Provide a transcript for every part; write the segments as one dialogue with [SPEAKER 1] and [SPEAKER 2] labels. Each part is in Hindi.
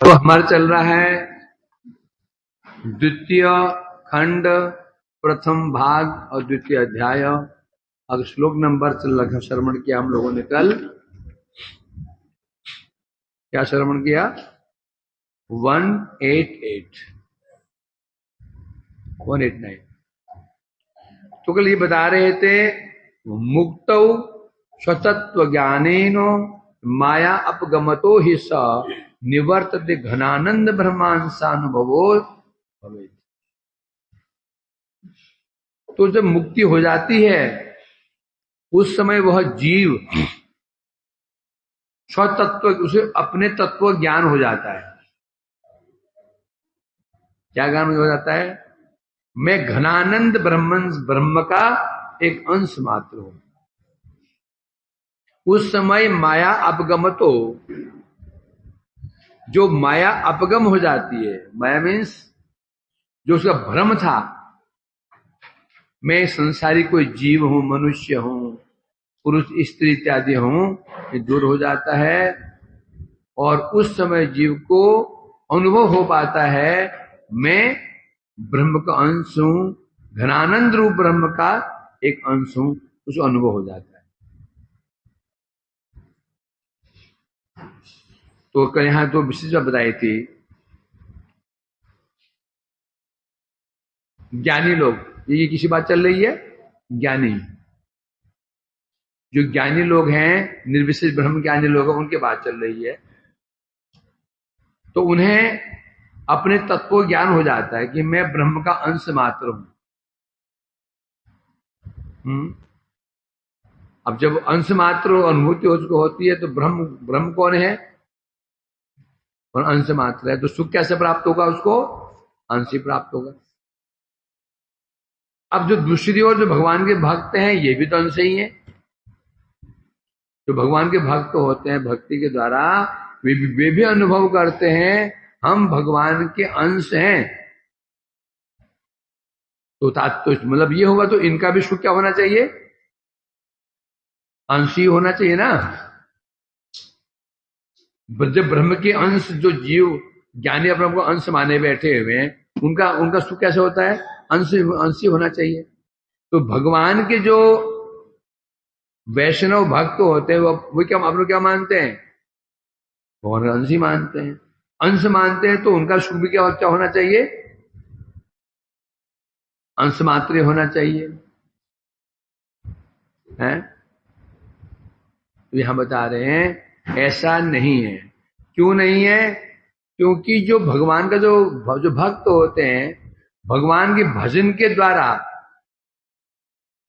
[SPEAKER 1] तो हमारा चल रहा है द्वितीय खंड प्रथम भाग और द्वितीय अध्याय। अब श्लोक नंबर चल रहा श्रवण किया हम लोगों ने कल। क्या श्रवण किया? 189। तो कल ये बता रहे थे मुक्तौ स्वतत्व ज्ञानेनो माया अपगमतो ही स निवर्तते घनानंद ब्रह्मांसानुभवो भवेत्। तो जब मुक्ति हो जाती है उस समय वह जीव स्वतत्व, उसे अपने तत्व ज्ञान हो जाता है। क्या ज्ञान हो जाता है? मैं घनानंद ब्रह्म का एक अंश मात्र हूं। उस समय माया अपगमतो, जो माया अपगम हो जाती है, माया मीन्स जो उसका भ्रम था, मैं संसारी कोई जीव हूं, मनुष्य हूं, पुरुष स्त्री इत्यादि हूं, ये दूर हो जाता है। और उस समय जीव को अनुभव हो पाता है मैं ब्रह्म का अंश हूं, घनानंद रूप ब्रह्म का एक अंश हूं, उसको अनुभव हो जाता है। तो कल यहां तो विशेष बताई थी ज्ञानी लोग, ये किसी बात चल रही है? ज्ञानी, जो ज्ञानी लोग हैं, निर्विशेष ब्रह्म ज्ञानी लोग हैं, उनकी बात चल रही है। तो उन्हें अपने तत्व ज्ञान हो जाता है कि मैं ब्रह्म का अंश मात्र हूं। अब जब अंश मात्र अनुभूति उसको होती है तो ब्रह्म ब्रह्म कौन है? और अंश मात्र है, तो सुख कैसे प्राप्त होगा उसको? अंश ही प्राप्त होगा। अब जो दूसरी ओर जो भगवान के भक्त हैं, ये भी तो अंश ही है। जो भगवान के भक्त होते हैं, भक्ति के द्वारा वे भी अनुभव करते हैं हम भगवान के अंश हैं। तो मतलब ये होगा तो इनका भी सुख क्या होना चाहिए? अंश ही होना चाहिए ना। जब ब्रह्म के अंश जो जीव ज्ञानी अपने को अंश माने बैठे हुए हैं, उनका उनका सुख कैसे होता है? अंश अंश ही होना चाहिए। तो भगवान के जो वैष्णव भक्त होते हैं वो क्या, आप लोग क्या मानते हैं? भगवान का अंश ही मानते हैं। अंश मानते हैं तो उनका सुख भी क्या होना चाहिए? अंश मात्र होना चाहिए है। तो यहां बता रहे हैं ऐसा नहीं है। क्यों नहीं है? क्योंकि जो भगवान का जो भक्त होते हैं, भगवान के भजन के द्वारा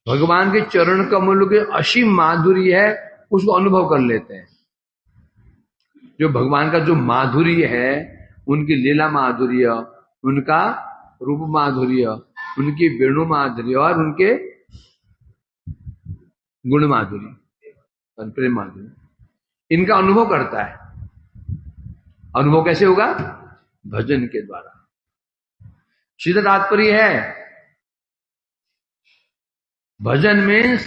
[SPEAKER 1] भगवान के चरण कमल के असीम माधुर्य है, उसको अनुभव कर लेते हैं। जो भगवान का जो माधुर्य है, उनकी लीला माधुर्य, उनका रूप माधुर्य, उनकी वेणु माधुर्य और उनके गुण माधुर्य, प्रेम माधुर्य, इनका अनुभव करता है। अनुभव कैसे होगा? भजन के द्वारा। सीधा तात्पर्य है भजन मीन्स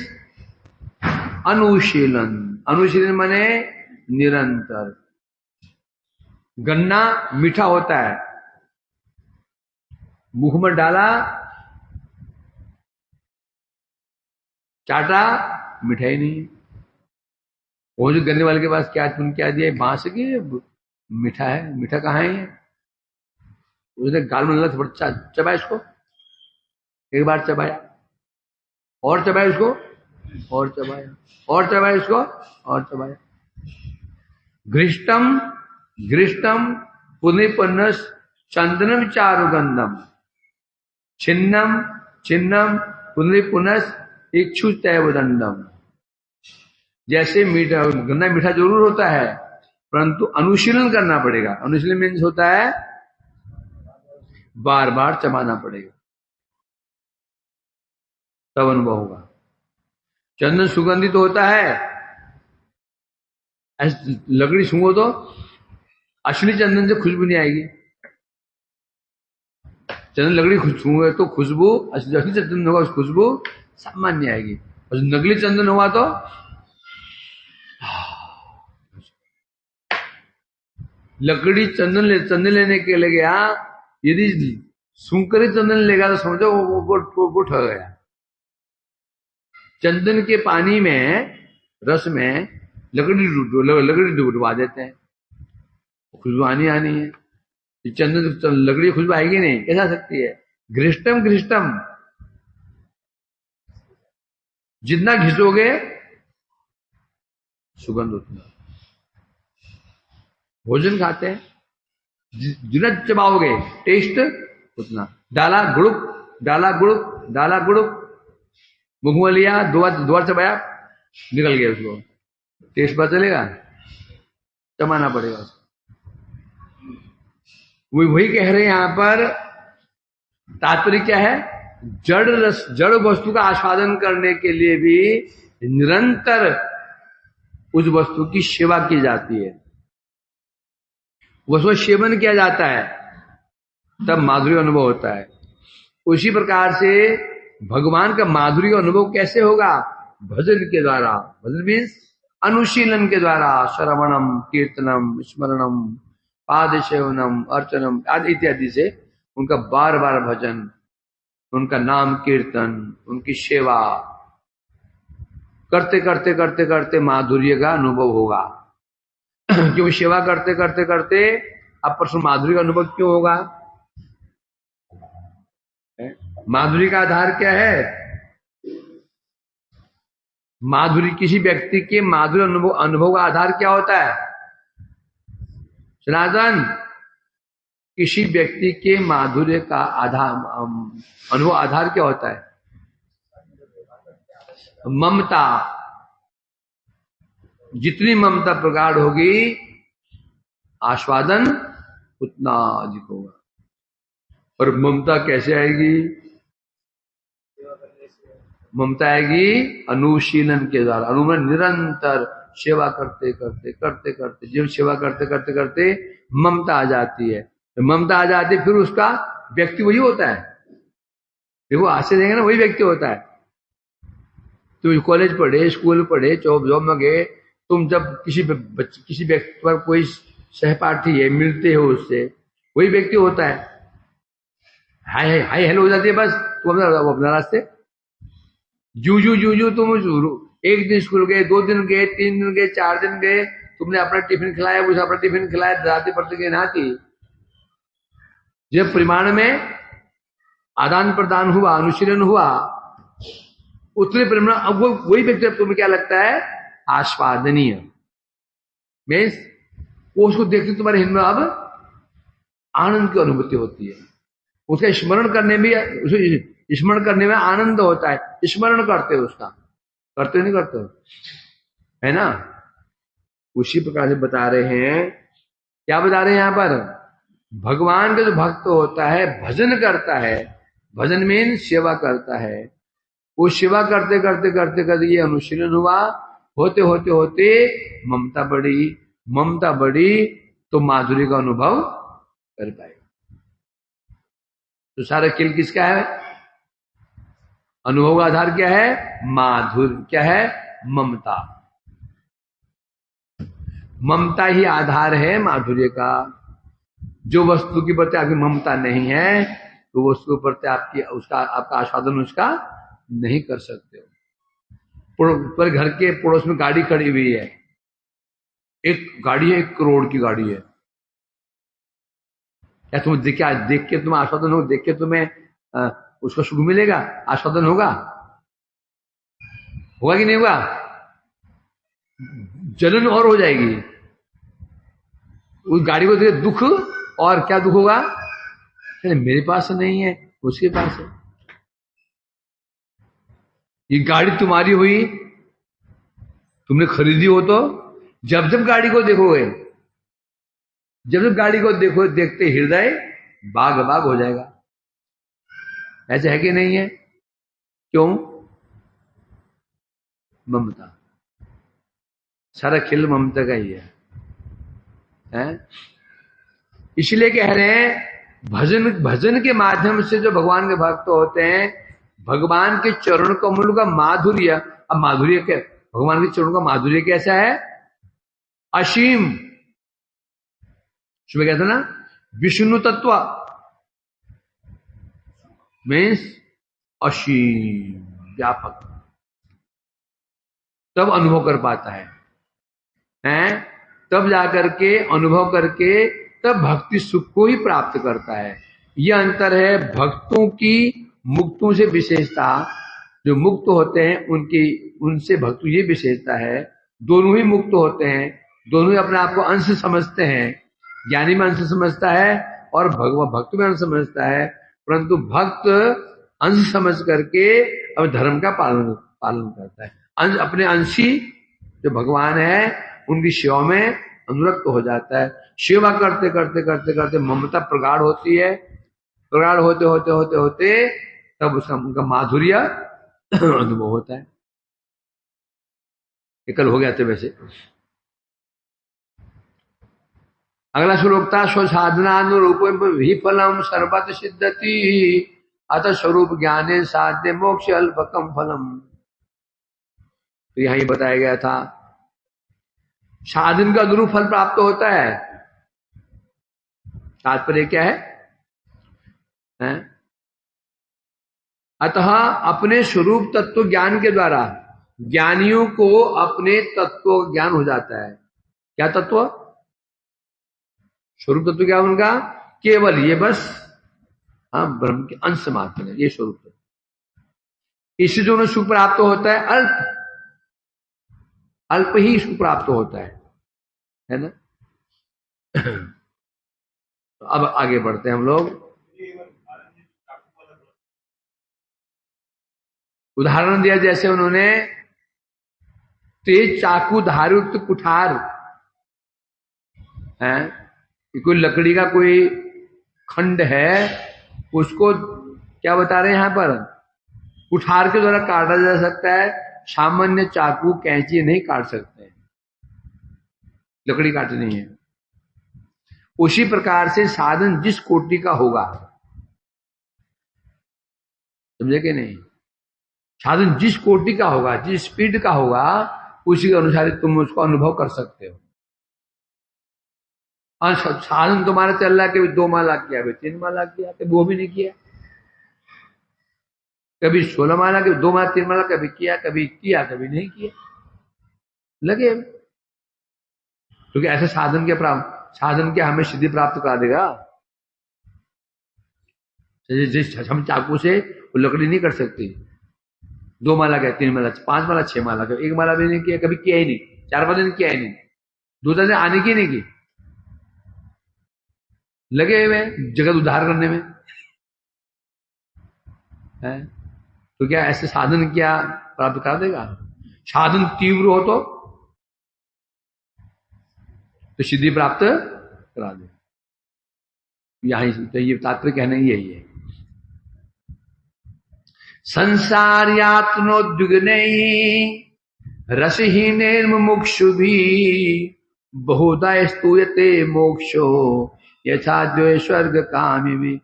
[SPEAKER 1] अनुशीलन। अनुशीलन माने निरंतर। गन्ना मीठा होता है, मुख में डाला, चाटा, मिठाई नहीं। वो जो गन्ने वाले के पास क्या दिया? बांस की मीठा है। मीठा कहाँ है? उसने गाल में लगा, चबाया इसको, एक बार चबाया, और चबाया इसको, और चबाया, और चबाया इसको, और चबाया। घृष्टम घृष्टम पुनिपन्नस चंदनम चारुगंधम छिन्नम छिन्नम पुनस इक्षु तैवदंडम। जैसे मीठा, गन्ना मीठा जरूर होता है, परंतु अनुशीलन करना पड़ेगा। अनुशीलन मीन्स होता है बार बार चबाना पड़ेगा, तब अनुभव होगा। चंदन सुगंधित होता है, ऐसे लकड़ी सूंघो तो असली चंदन से खुशबू नहीं आएगी। चंदन लकड़ी सूंघे तो खुशबू, असली चंदन होगा उस खुशबू सामान्य आएगी, और नकली चंदन हुआ तो लकड़ी चंदन लेने के लिए गया, यदि सूंकर चंदन लेगा तो समझो वो ठग गया। चंदन के पानी में, रस में लकड़ी डुबा देते हैं, खुशबू आनी है। चंदन लकड़ी खुशबू आएगी नहीं, कैसा सकती है? घृष्टम जितना घिसोगे सुगंध उतना। भोजन खाते हैं, जितना चबाओगे टेस्ट उतना। डाला गुड़ुक मुंह में लिया, द्वार चबाया, निकल गया, उसको टेस्ट पता चलेगा? चबाना पड़ेगा। वही कह रहे हैं यहां पर। तात्पर्य क्या है? जड़ वस्तु का आस्वादन करने के लिए भी निरंतर उस वस्तु की सेवा की जाती है, उसको सेवन किया जाता है, तब माधुर्य अनुभव होता है। उसी प्रकार से भगवान का माधुर्य अनुभव कैसे होगा? भजन के द्वारा। भजन मीन्स अनुशीलन के द्वारा, श्रवणम, कीर्तनम, स्मरणम, पाद सेवनम, अर्चनम आदि इत्यादि से उनका बार बार भजन, उनका नाम कीर्तन, उनकी सेवा करते करते करते करते माधुर्य का अनुभव होगा। क्यों? सेवा करते करते करते अब परसों माधुर्य का अनुभव क्यों होगा? माधुर्य का आधार क्या है? माधुर्य, किसी व्यक्ति के माधुर्य अनुभव का आधार क्या होता है? सनातन, किसी व्यक्ति के माधुर्य का आधार, अनुभव आधार क्या होता है? ममता। जितनी ममता प्रगाढ़ होगी, आस्वादन उतना अधिक होगा। और ममता कैसे आएगी? ममता आएगी अनुशीलन के द्वारा। अनुमान निरंतर सेवा करते करते करते करते, जब सेवा करते करते करते ममता आ जाती है। तो ममता आ जाती है, फिर उसका व्यक्ति वही होता है। देखो आज से देखेंगे ना, वही व्यक्ति होता है। तुम कॉलेज पढ़े, स्कूल पढ़े, जॉब में गए, तुम जब किसी व्यक्ति पर कोई सहपाठी है, मिलते हो उससे, वही व्यक्ति होता है। हाय हाय हेलो हो जाती है, बस तुम अपना रास्ते। जू तुम एक दिन स्कूल गए, 2 दिन गए, 3 दिन गए, 4 दिन गए, तुमने अपना टिफिन खिलाया, उसे अपना टिफिन खिलाया, दाते पड़ते गए नहाती। जब परिमाण में आदान प्रदान हुआ, अनुशीलन हुआ, उतने परिमाण, अब वही व्यक्ति तुम्हें क्या लगता है? आस्वादनीय। मीन्स वो उसको देखते तुम्हारे हिंद में अब आनंद की अनुभूति होती है। उसका स्मरण करने में आनंद होता है। स्मरण करते हो उसका, करते नहीं करते हो, है ना? उसी प्रकार से बता रहे हैं। क्या बता रहे हैं यहां पर? भगवान का जो भक्त होता है, भजन करता है, भजन में सेवा करता है, वो सेवा करते करते करते करते ये अनुशीलन हुआ, होते होते होते ममता बढ़ी तो माधुर्य का अनुभव कर पाएगा। तो सारा खेल किसका है? अनुभव का आधार क्या है? माधुर्य। क्या है? ममता। ममता ही आधार है माधुर्य का। जो वस्तु के प्रति आपकी ममता नहीं है, तो वस्तु के प्रति आपका आस्वादन उसका नहीं कर सकते हो। पर घर के पड़ोस में गाड़ी खड़ी हुई है, एक गाड़ी है, 1 करोड़ की गाड़ी है। क्या तुम देख के तुम्हें आस्वादन हो? देख के तुम्हें उसका सुख मिलेगा, आस्वादन होगा कि नहीं होगा? जलन और हो जाएगी उस गाड़ी को देख। दुख, और क्या दुख होगा? मेरे पास नहीं है, उसके पास है। ये गाड़ी तुम्हारी हुई, तुमने खरीदी हो, तो जब जब गाड़ी को देखोगे, जब गाड़ी को देखते हृदय बाग बाग हो जाएगा। ऐसे है कि नहीं है? क्यों? ममता। सारा खेल ममता का ही है? इसलिए कह रहे हैं भजन के माध्यम से जो भगवान के भक्त होते हैं, भगवान के चरण कमल का माधुर्य। अब माधुर्य क्या? भगवान के चरणों का माधुर्य कैसा है? असीम। सुबह कहते ना विष्णु तत्व मीन्स असीम व्यापक, तब अनुभव कर पाता है, हैं? तब जाकर के अनुभव करके तब भक्ति सुख को ही प्राप्त करता है। यह अंतर है भक्तों की मुक्तों से विशेषता। जो मुक्त होते हैं उनकी उनसे भक्तों ये विशेषता है, दोनों ही मुक्त होते हैं, दोनों ही अपने आप को अंश समझते हैं। ज्ञानी में अंश समझता है और भक्त में अंश समझता है, परंतु भक्त अंश समझ करके अब धर्म का पालन पालन करता है। अंश अपने अंशी जो भगवान है उनकी सेवा में अनुरक्त हो जाता है। सेवा करते करते करते करते ममता प्रगाढ़ होती है, प्रगाढ़ होते होते होते होते तब उसका उनका माधुर्य अनुभव होता है। ये कल हो गया था वैसे। अगला श्लोक था स्वसाधनानुरूप ही फलम सर्वत सिद्धति अतः स्वरूप ज्ञाने साध्य मोक्ष अल्पकम फलम। तो यहां ये बताया गया था साधन का अनुरूप फल प्राप्त होता है। तात्पर्य क्या है? अतः अपने स्वरूप तत्व ज्ञान के द्वारा ज्ञानियों को अपने तत्व ज्ञान हो जाता है। क्या तत्व? स्वरूप तत्व क्या उनका? केवल ये बस ब्रह्म के अंश मात्र है, ये स्वरूप तत्व। इससे जो उन्हें सुख प्राप्त होता है अल्प अल्प ही सुख प्राप्त होता है ना। तो अब आगे बढ़ते हैं हम लोग। उदाहरण दिया जैसे उन्होंने तेज चाकू धारुक्त कुठार है, कोई लकड़ी का कोई खंड है, उसको क्या बता रहे हैं यहां पर? कुठार के द्वारा काटा जा सकता है, सामान्य चाकू कैंची नहीं काट सकते, लकड़ी काटनी है। उसी प्रकार से साधन जिस कोटि का होगा, समझे कि नहीं? साधन जिस कोटि का होगा, जिस स्पीड का होगा, उसी के अनुसार तुम उसको अनुभव कर सकते हो। और साधन तुम्हारा चल रहा है, कभी 2 माला किया, कभी 3 माला किया, कभी वो भी नहीं किया, कभी 16 माला, कभी 2 माला 3 माला, कभी किया कभी किया कभी नहीं किया, लगे। क्योंकि ऐसे साधन के हमें सिद्धि प्राप्त करा देगा। जिस हम चाकू से वो लकड़ी नहीं कर सकती। 2 माला गया, 3 माला, 5 माला, 6 माला, कभी 1 माला भी नहीं किया, कभी किया ही नहीं, 4-5 दिन किया ही नहीं, 2 दिन आने की नहीं की, लगे हुए जगत उद्धार करने में है। तो क्या ऐसे साधन क्या प्राप्त कर देगा? साधन तीव्र हो तो सिद्धि प्राप्त करा दे। यही तो ये तात्पर्य कहना यही है। संसार यातनोद्विग्ने रसहीन मुमुक्षु भी बहुधा स्तूयते मोक्षो यथा द्वे स्वर्ग कामी भी।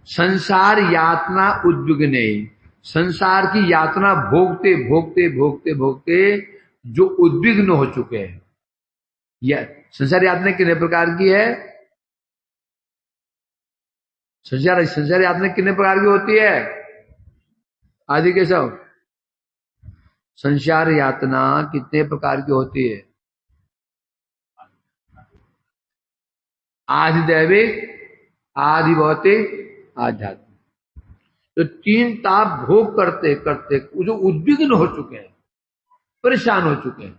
[SPEAKER 1] संसार यातना उद्विग्ने, संसार की यातना भोगते भोगते भोगते भोगते जो उद्विग्न हो चुके हैं। यह संसार यातना कितने प्रकार की है? संसार यातना कितने प्रकार की होती है? आदि के सब संसार यातना कितने प्रकार की होती है? आदि दैविक, आदि भौतिक, आध्यात्मिक। तो 3 ताप भोग करते करते जो उद्विग्न हो चुके हैं, परेशान हो चुके हैं,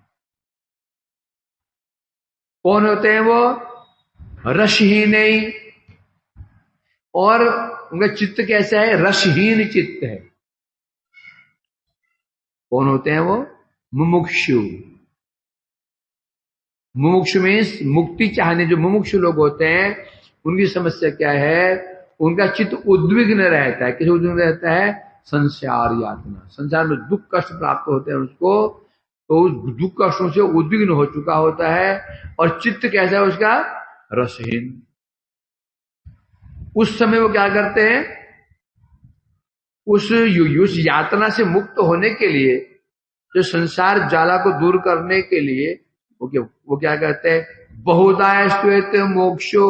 [SPEAKER 1] कौन होते हैं वो? रसहीन ही। और उनका चित्त कैसा है? रसहीन चित्त है। कौन होते हैं वो? मुमुक्षु। मुमुक्षु मीन्स मुक्ति चाहने जो मुमुक्षु लोग होते हैं, उनकी समस्या क्या है? उनका चित्त उद्विग्न रहता है। किस उद्विग्न रहता है? संसार यातना, संसार में दुख कष्ट प्राप्त होते हैं उसको, तो उस दुख कष्टों से उद्विग्न हो चुका होता है। और चित्त कैसा है उसका? रसहीन। उस समय वो क्या करते हैं? उस यातना से मुक्त होने के लिए जो संसार जाला को दूर करने के लिए वो क्या कहते हैं, बहुधा स्तुयते मोक्षो,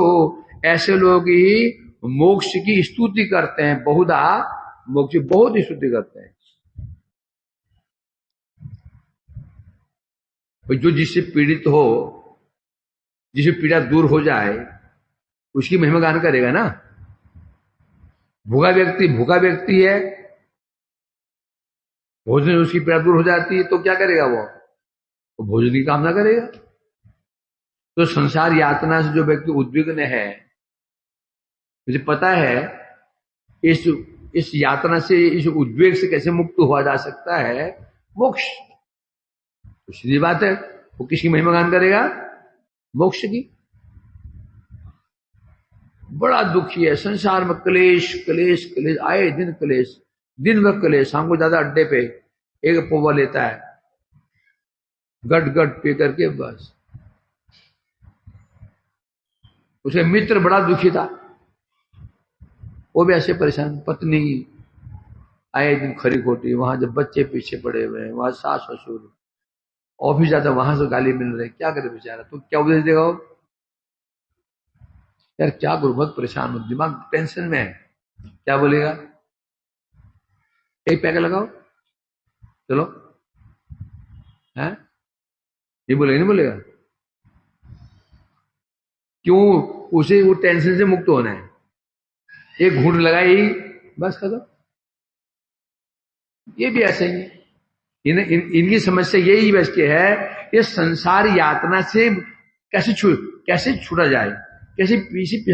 [SPEAKER 1] ऐसे लोग ही मोक्ष की स्तुति करते हैं। बहुधा मोक्ष बहुत ही स्तुति करते हैं। जो जिससे पीड़ित हो, जिसे पीड़ा दूर हो जाए, उसकी महिमा गान करेगा ना। भूखा व्यक्ति है, भोजन उसकी पीड़ा दूर हो जाती है, तो क्या करेगा वो भोजन की कामना करेगा। तो संसार यातना से जो व्यक्ति उद्विग्न है, मुझे पता है इस यातना से, इस उद्वेग से कैसे मुक्त हुआ जा सकता है, मोक्ष। तो सीधी बात है, वो किसकी महिमा गान करेगा, मोक्ष की। बड़ा दुखी है संसार में, क्लेश क्लेश क्लेश, आए दिन क्लेश, दिन भर क्लेश। शाम को ज्यादा अड्डे पे एक पौवा लेता है, गट गट पे करके बस। उसे मित्र बड़ा दुखी था, वो भी ऐसे परेशान। पत्नी आए दिन खरी खोटी, वहां जब बच्चे पीछे पड़े हुए हैं, वहां सास ससुर, और भी ज्यादा वहां से गाली मिल रही, क्या करे बेचारा। तो क्या उपदेश देगा वो, यार क्या करूं, बहुत परेशान हूं, दिमाग टेंशन में है, क्या बोलेगा, एक पैक लगाओ चलो, है ये बोलेगा नहीं बोलेगा। क्यों, उसे वो टेंशन से मुक्त होना है, एक घूंट लगाई बस खत्म। ये भी ऐसे ही है, इनकी समस्या यही बस के है, ये संसार यातना से कैसे छूटा जाए, कैसे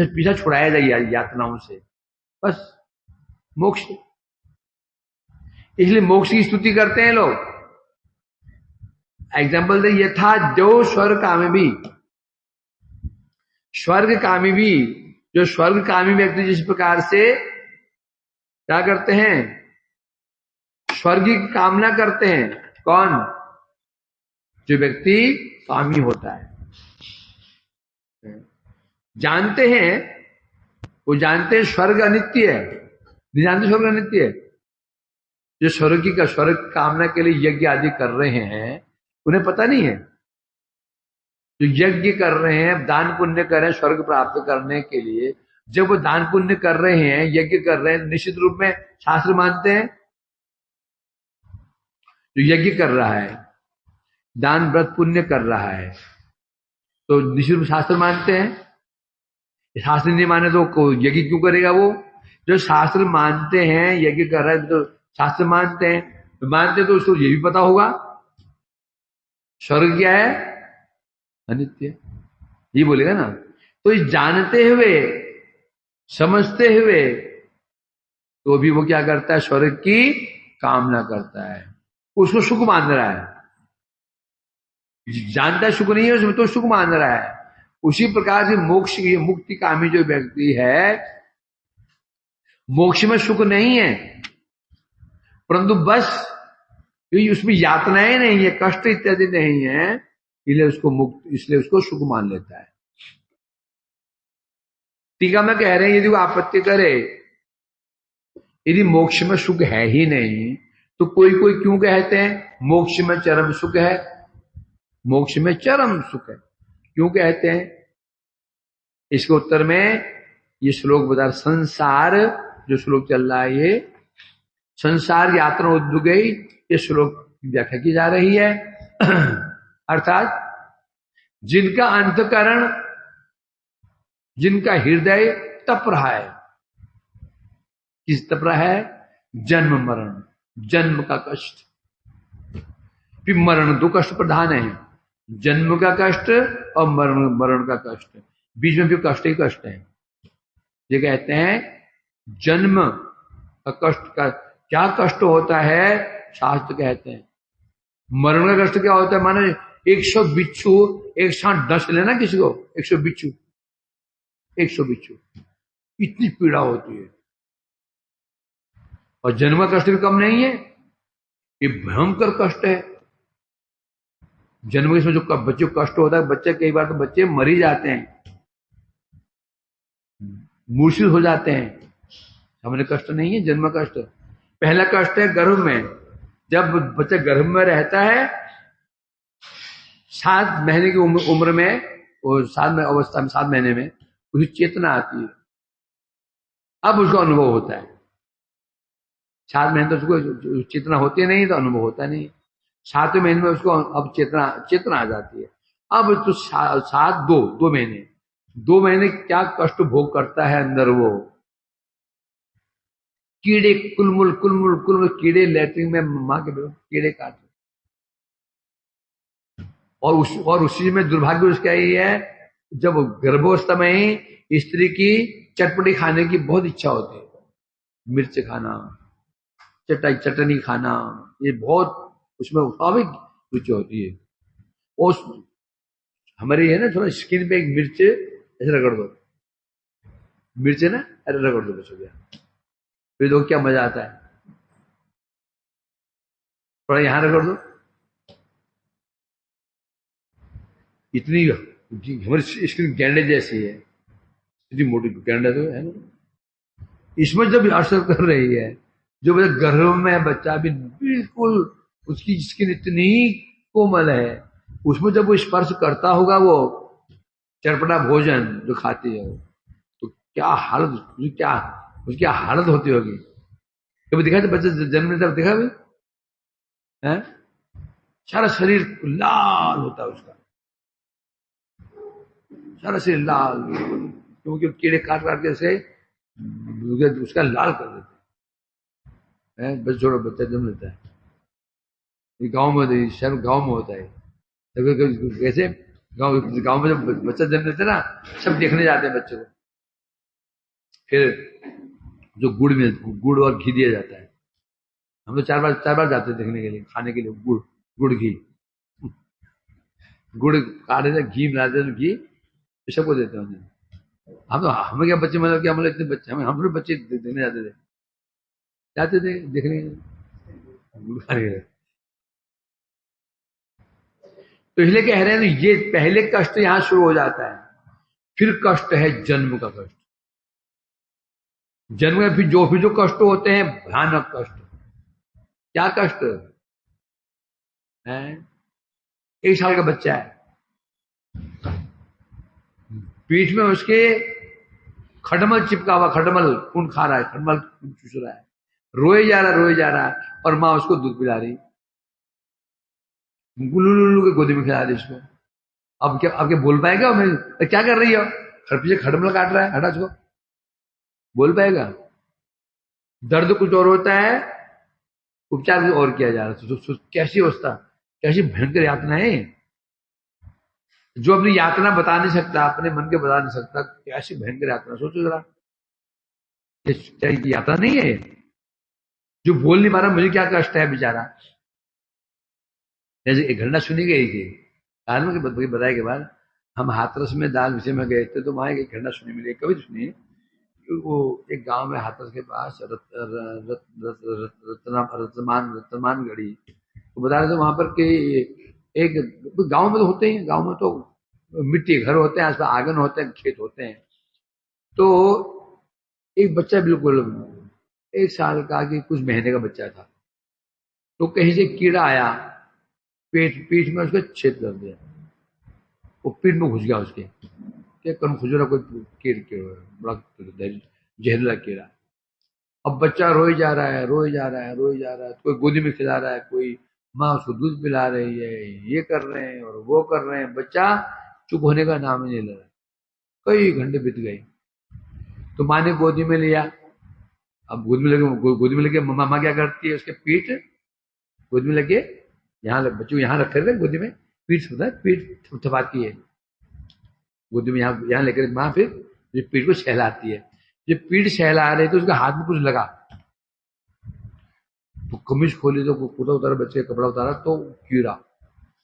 [SPEAKER 1] पीछा छुड़ाया जाए यातनाओं से, बस मोक्ष। इसलिए मोक्ष की स्तुति करते हैं लोग। एग्जाम्पल दे, ये था जो स्वर्ग कामी भी, जो स्वर्ग कामी व्यक्ति जिस प्रकार से क्या करते हैं, स्वर्ग की कामना करते हैं। कौन, जो व्यक्ति कामी होता है, जानते हैं, वो जानते हैं स्वर्ग अनित्य है, नहीं जानते स्वर्ग अनित्य है। जो स्वर्ग कामना के लिए यज्ञ आदि कर रहे हैं, उन्हें पता नहीं है। जो यज्ञ कर रहे हैं, दान पुण्य कर रहे हैं स्वर्ग प्राप्त करने के लिए, जब वो दान पुण्य कर रहे हैं, यज्ञ कर रहे हैं, निश्चित रूप में शास्त्र मानते हैं। जो यज्ञ कर रहा है, दान व्रत पुण्य कर रहा है, तो निश्चित रूप शास्त्र मानते हैं। शास्त्र नहीं माने तो यज्ञ क्यों करेगा वो। जो शास्त्र मानते हैं, यज्ञ कर रहा है तो शास्त्र मानते हैं, तो उसको ये भी पता होगा स्वर्ग क्या है, अनित्य, ये बोलेगा ना। तो जानते हुए, समझते हुए, तो भी वो क्या करता है, स्वर्ग की कामना करता है, उसको सुख मान रहा है। जानता है सुख नहीं है उसमें, तो सुख मान रहा है। उसी प्रकार से मोक्ष की मुक्ति कामी जो व्यक्ति है, मोक्ष में सुख नहीं है, परंतु बस उसमें यातनाएं नहीं है, कष्ट इत्यादि नहीं है, इसलिए उसको सुख मान लेता है। टीका में कह रहे हैं, यदि वो आपत्ति करे, यदि मोक्ष में सुख है ही नहीं, तो कोई क्यों कहते हैं मोक्ष में चरम सुख है, मोक्ष में चरम सुख है, क्यों कहते हैं। इसके उत्तर में ये श्लोक बता, संसार जो श्लोक चल रहा है, ये संसार यात्रा उद्गई, ये श्लोक की व्याख्या की जा रही है। अर्थात जिनका अंतकरण, जिनका हृदय तप रहा है, किस तप रहा है, जन्म मरण, जन्म का कष्ट, फिर मरण, दो कष्ट प्रधान है, जन्म का कष्ट और मरण का कष्ट, बीच में भी कष्ट ही कष्ट है। ये कहते हैं जन्म का कष्ट का क्या कष्ट होता है, शास्त्र कहते हैं। मरण का कष्ट क्या होता है, मानो 100 बिच्छू एक साथ डस लेना किसी को, 100 बिच्छू, इतनी पीड़ा होती है। और जन्म का कष्ट भी कम नहीं है, ये भयंकर कष्ट है। जन्म के जो बच्चों को कष्ट होता है, बच्चे कई बार तो बच्चे मर ही जाते हैं, मूर्छित हो जाते हैं। हमारे कष्ट नहीं है जन्म कष्ट। पहला कष्ट है गर्भ में, जब बच्चा गर्भ में रहता है 7 महीने की उम्र में, वो 7 अवस्था में 7 महीने में उसकी चेतना आती है, अब उसको अनुभव होता है। 7 महीने तो उसको चेतना होती नहीं, तो अनुभव होता नहीं। 7वें महीने में उसको अब चेतना चेतना आ जाती है। अब तो 2 महीने 2 महीने क्या कष्ट भोग करता है अंदर वो। कीड़े कुलमुल कुलमुल कुलमुल कीड़े लैट्रिन में माँ के कीड़े काट, और उसी में दुर्भाग्य उसका यही है, जब गर्भावस्था में ही स्त्री की चटपटी खाने की बहुत इच्छा होती है, मिर्च खाना, चटनी खाना, ये बहुत उसमें स्वाभाविक रुचि होती है। और हमारी है ना, थोड़ा स्किन पे एक मिर्च ऐसे रगड़ दो, मिर्च है ना, अरे रगड़ दो, बस हो गया। फिर देखो क्या मजा आता है, थोड़ा यहां रगड़ दो, इतनी हमारी स्किन गैंडे जैसी है, इतनी मोटी गैंडे तो है ना। इसमें जब असर कर रही है, जो बच्चा गर्भ में है, बच्चा भी बिल्कुल उसकी स्किन इतनी कोमल है, उसमें जब वो स्पर्श करता होगा वो चटपटा भोजन जो खाती है, तो क्या हालत, उसकी हालत होती होगी। कभी दिखा था बच्चा जन्म लेता देखा भी है, सारा शरीर लाल होता है उसका, सारा शरीर लाल, क्योंकि कीड़े काट काट के से उसका लाल कर देते हैं। बस छोड़ो, बच्चा जन्म लेता है, ये गाँव में, शहर गाँव में होता है। कैसे गाँव गाँव में जब बच्चा जन्म लेता है ना, सब देखने जाते हैं बच्चे को, फिर जो गुड़ और घी दिया जाता है। हम तो 4 बार जाते हैं देखने के लिए, खाने के लिए, गुड़ घी, गुड़ काटे थे, घी मिलाते थे, घी सबको देते हैं उन्हें। हम तो, हमें क्या बच्चे, मतलब क्या, मतलब इतने बच्चे, हम थोड़े बच्चे देखने जाते थे देखने, गुड़ खाने के। तो इसलिए कह रहे हैं, ये पहले कष्ट यहां शुरू हो जाता है, फिर कष्ट है जन्म का कष्ट। जन्म में फिर जो कष्ट होते हैं, भयानक कष्ट। क्या कष्ट है? 1 साल का बच्चा है, पीठ में उसके खटमल चिपका हुआ, खटमल खून खा रहा है, खटमल खून चूस रहा है, रोए जा रहा है, और माँ उसको दूध पिला रही, गुल्लू के गोदी में खिला रही उसको। अब क्या बोल पाएगा? मैं क्या कर रही हो? पीछे खटमल काट रहा है, हटा उसको, बोल पाएगा? दर्द कुछ और होता है, उपचार कुछ और किया जा रहा है। कैसी अवस्था, कैसी भयंकर यातना है। जो अपनी यातना बता नहीं सकता, अपने मन के बता नहीं सकता, कैसी भयंकर यातना, सोचो जरा, ये यात्रा नहीं है। जो बोल नहीं पा रहा, मुझे क्या कष्ट है बेचारा। जैसे एक घटना सुनी गई थी हाल में बताए के बाद, हम हाथरस में दाल विषय में गए थे, तो वहां एक घटना सुनी मिली, कभी तो सुनी। वो एक गांव में हाथरस के पास रतमान गढ़ी, तो बता रहे थे वहां पर कि एक गांव में तो होते ही, गांव में तो मिट्टी के घर होते हैं, आसपास आंगन होते हैं, खेत होते हैं। तो एक बच्चा, बिल्कुल 1 साल का कि कुछ महीने का बच्चा था, तो कहीं से कीड़ा आया, पीठ में उसका छेद कर दिया, वो पीठ में घुस गया उसके, क्या करूं, खुजरा कोई बड़ा जहरीला कीड़ा। अब बच्चा रोई जा रहा है, कोई गोदी में खिला रहा है, कोई माँ उसको दूध पिला रही है, ये कर रहे हैं और वो कर रहे हैं, बच्चा चुप होने का नाम ही नहीं ले रहा। कई घंटे बीत गए, तो माँ ने गोदी में लिया। अब गोदी में लेके मामा क्या करती है, उसके पीठ गोदी में लेके, यहाँ बच्चों को यहाँ रखे थे गोदी में, पीठ होता है, पीठ थपथपाती है गोदी में, यहाँ लेकर माँ फिर पीठ को सहलाती है। जब पीठ सहला रहे तो उसके हाथ में कुछ लगा, तो कमीज खोली, तो कुर्ता उतारा, बच्चे का कपड़ा उतारा, तो कीड़ा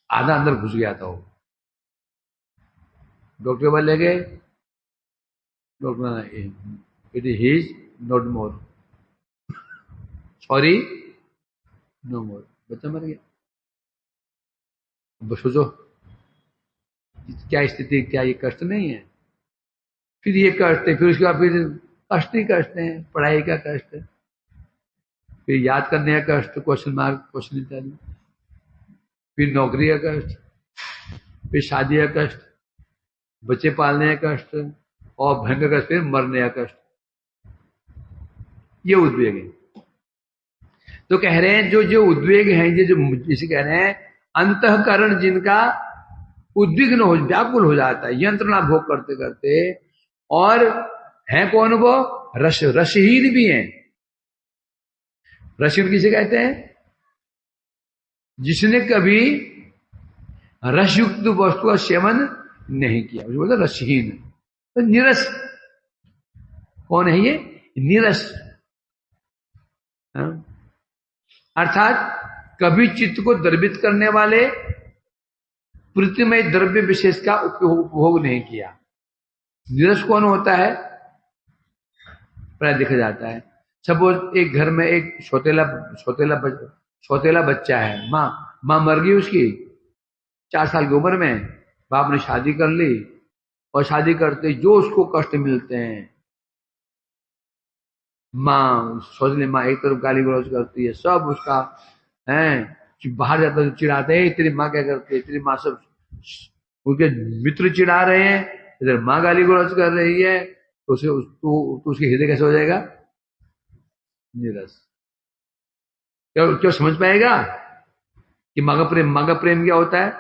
[SPEAKER 1] आधा अंदर घुस गया था वो। डॉक्टर के पास ले गए, doctor, it is not more, sorry, no more, बच्चा मर गया। अब सोचो क्या स्थिति, क्या ये कष्ट नहीं है? फिर ये कष्ट है, फिर उसके बाद फिर कष्ट ही कष्ट है, पढ़ाई का कष्ट है, फिर याद करने का कष्ट, क्वेश्चन मार्क, क्वेश्चन इत्यादि, फिर नौकरी का कष्ट, फिर शादी का कष्ट, बच्चे पालने का कष्ट, और भयंकर कष्ट फिर मरने का कष्ट। ये उद्वेग है। तो कह रहे हैं जो जो उद्वेग हैं, ये जो जिसे कह रहे हैं अंतःकरण जिनका उद्विग्न हो, व्याकुल हो जाता है यंत्रणा भोग करते करते, और है कौन वो? रसहीन भी हैं। रसहीन किसे कहते हैं? जिसने कभी रसयुक्त वस्तु का सेवन नहीं किया, उसको बोलते रसहीन। तो निरस कौन है? ये निरस, अर्थात कभी चित्त को द्रवित करने वाले प्रीतिमय द्रव्य विशेष का उपभोग नहीं किया। निरस कौन होता है? प्राय देखा जाता है, सपोज एक घर में एक सौतेला बच्चा है, माँ मर गई उसकी 4 साल की उम्र में, बाप ने शादी कर ली, और शादी करते जो उसको कष्ट मिलते हैं, माँ सोच ले, माँ एक तरफ गाली गलौज करती है, सब उसका है, बाहर जाता है चिढ़ाते हैं, तेरी माँ क्या करती है, तेरी माँ, सब उसके मित्र चिढ़ा रहे हैं, इधर माँ गाली गलौज कर रही है, तो उसके हृदय कैसे हो जाएगा? निरस। क्यों समझ पाएगा कि माँ का प्रेम क्या होता है,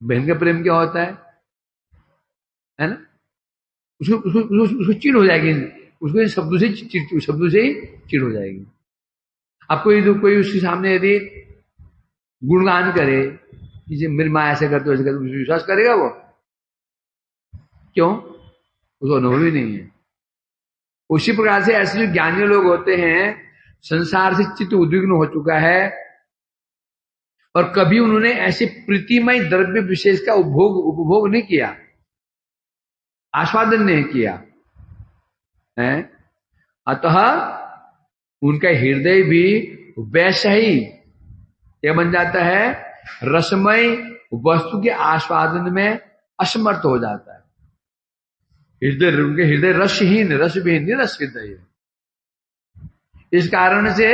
[SPEAKER 1] बहन का प्रेम क्या होता है ना? उसको चिढ़ हो जाएगी, उसको शब्दों से ही चिढ़ हो जाएगी। अब कोई उसके सामने यदि गुणगान करे कि मेरी माँ ऐसे करते वैसे करते, विश्वास करेगा वो? क्यों? उसको अनुभव ही नहीं है। उसी प्रकार से ऐसे जो ज्ञानी लोग होते हैं, संसार से चित्त उद्विग्न हो चुका है, और कभी उन्होंने ऐसे प्रीतिमय द्रव्य विशेष का उपभोग नहीं किया, आस्वादन नहीं किया है, अतः उनका हृदय भी वैसा ही क्या बन जाता है? रसमय वस्तु के आस्वादन में असमर्थ हो जाता है। उनके हृदय रसहीन, रसविहीन, निरस हृदय है। इस कारण से